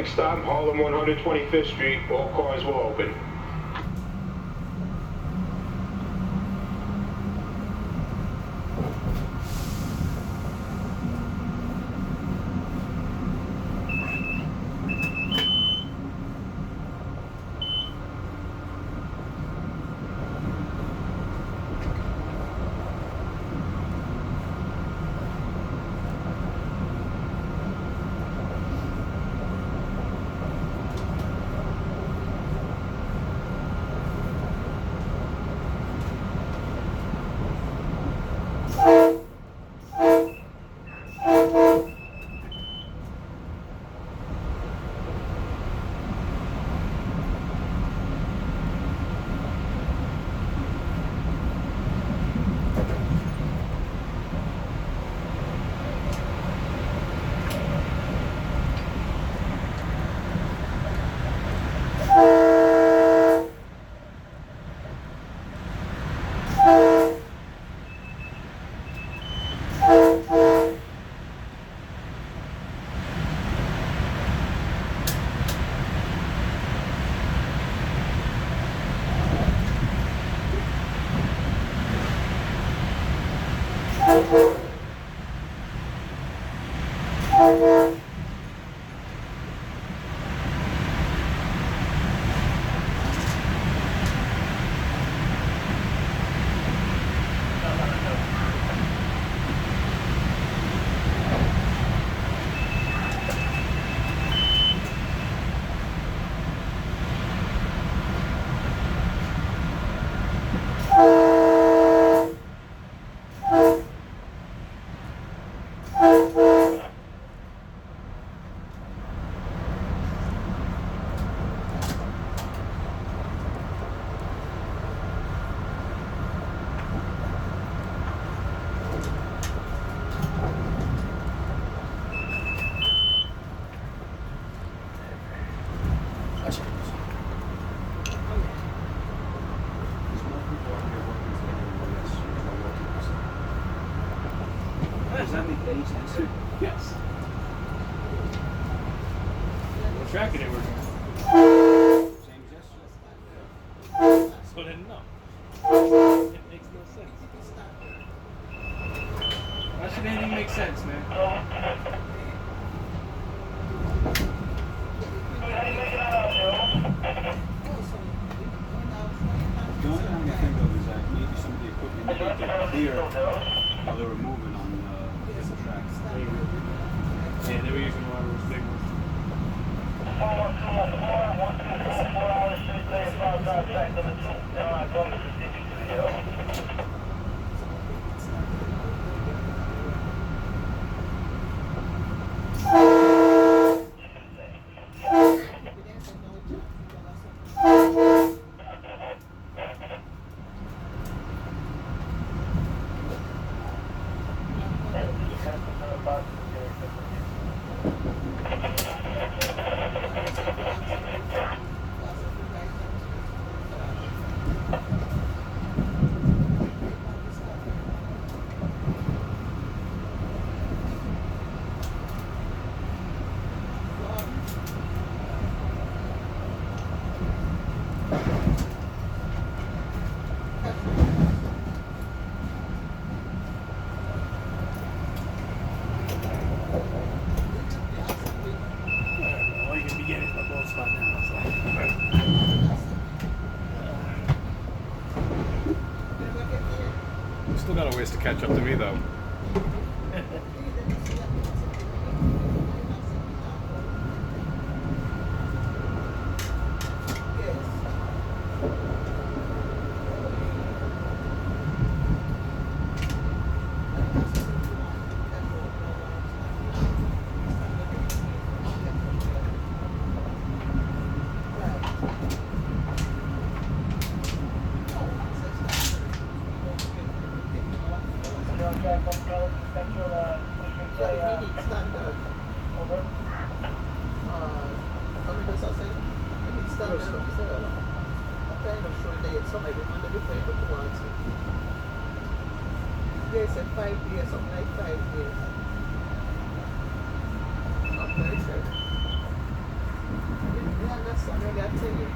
Next stop, Harlem 125th Street. All cars will open. Does that make any sense? Yes. What track they were doing? Same as yesterday. So then no. It makes no sense. Why should anything make sense, man? The only thing I can think of is that maybe some of the equipment needed to clear while they were moving on different tracks. Yeah, they were using one of those big ones. All you can be getting is my bald spot now. So. You still got a ways to catch up to me, though. They said 5 years, something like 5 years. Okay, sir. Yeah, that's already I tell you.